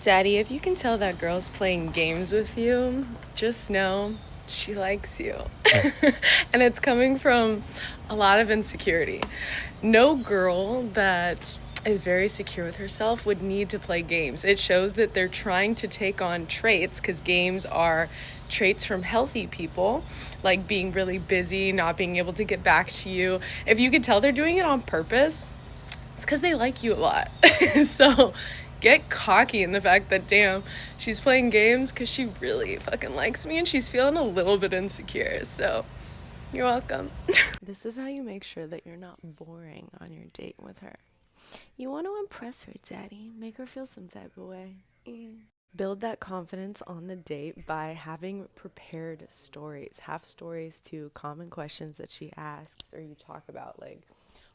Daddy, if you can tell that girl's playing games with you, just know she likes you. And it's coming from a lot of insecurity. No girl that is very secure with herself would need to play games. It shows that they're trying to take on traits, because games are traits from healthy people, like being really busy, not being able to get back to you. If you can tell they're doing it on purpose, it's because they like you a lot. So get cocky in the fact that, damn, she's playing games because she really fucking likes me and she's feeling a little bit insecure. So you're welcome. This is how you make sure that you're not boring on your date with her. You want to impress her, Daddy. Make her feel some type of way. Build that confidence on the date by having prepared stories. Have stories to common questions that she asks, or you talk about, like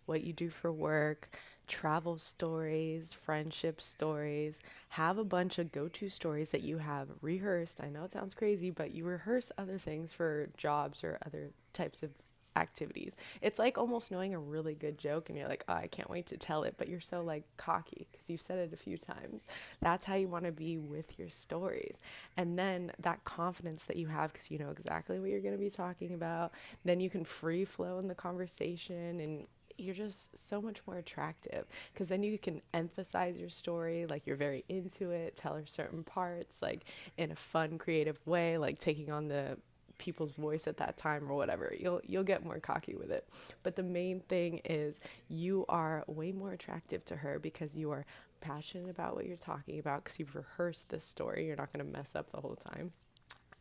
what you do for work, travel stories, friendship stories. Have a bunch of go-to stories that you have rehearsed. I know it sounds crazy, but you rehearse other things for jobs or other types of activities. It's like almost knowing a really good joke and you're like, oh, I can't wait to tell it, but you're so like cocky because you've said it a few times. That's how you want to be with your stories. And then that confidence that you have because you know exactly what you're going to be talking about, then you can free flow in the conversation, and you're just so much more attractive because then you can emphasize your story, like you're very into it, tell her certain parts like in a fun, creative way, like taking on the people's voice at that time or whatever. You'll get more cocky with it. But the main thing is you are way more attractive to her because you are passionate about what you're talking about, because you've rehearsed this story. You're not going to mess up the whole time.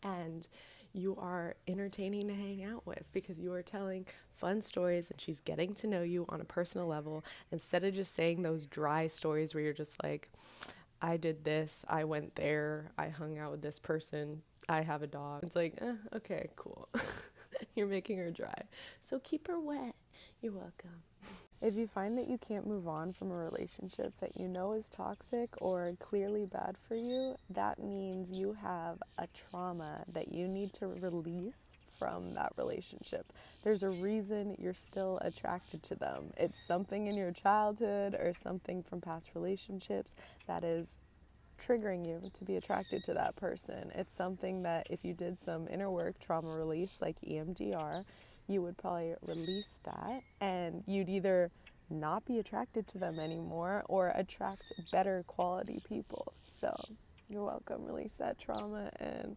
And you are entertaining to hang out with because you are telling fun stories and she's getting to know you on a personal level, instead of just saying those dry stories where you're just like, I did this, I went there, I hung out with this person, I have a dog. It's like, okay, cool. You're making her dry. So keep her wet. You're welcome. If you find that you can't move on from a relationship that you know is toxic or clearly bad for you, that means you have a trauma that you need to release from that relationship. There's a reason you're still attracted to them. It's something in your childhood or something from past relationships that is triggering you to be attracted to that person. It's something that if you did some inner work, trauma release, like EMDR, you would probably release that and you'd either not be attracted to them anymore or attract better quality people. So you're welcome. Release that trauma and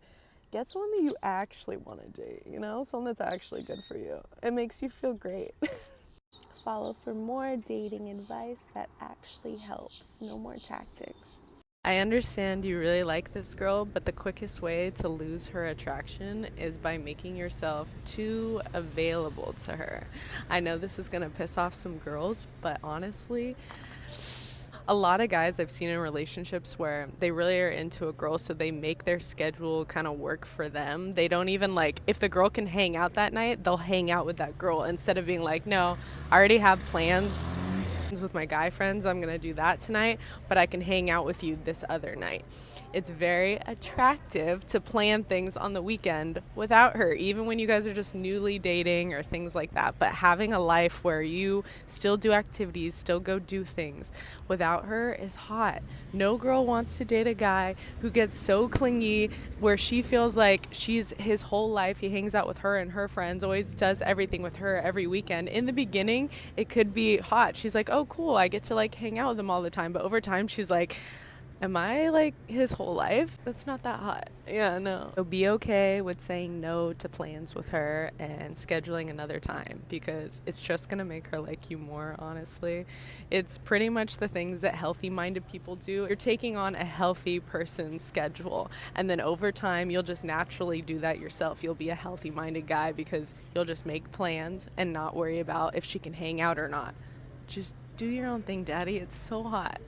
get someone that you actually want to date, you know, someone that's actually good for you. It makes you feel great. Follow for more dating advice that actually helps. No more tactics. I understand you really like this girl, but the quickest way to lose her attraction is by making yourself too available to her. I know this is going to piss off some girls, but honestly, a lot of guys I've seen in relationships where they really are into a girl, so they make their schedule kind of work for them. They don't even like, if the girl can hang out that night, they'll hang out with that girl instead of being like, no, I already have plans with my guy friends, I'm gonna do that tonight, but I can hang out with you this other night. It's very attractive to plan things on the weekend without her, even when you guys are just newly dating or things like that. But having a life where you still do activities, still go do things without her is hot. No girl wants to date a guy who gets so clingy where she feels like she's his whole life. He hangs out with her and her friends, always does everything with her every weekend. In the beginning, it could be hot. She's like, oh, cool, I get to like hang out with him all the time. But over time, she's like, am I like his whole life? That's not that hot. Yeah, no. So be okay with saying no to plans with her and scheduling another time, because it's just gonna make her like you more, honestly. It's pretty much the things that healthy minded people do. You're taking on a healthy person's schedule, and then over time you'll just naturally do that yourself. You'll be a healthy minded guy because you'll just make plans and not worry about if she can hang out or not. Just do your own thing, Daddy. It's so hot.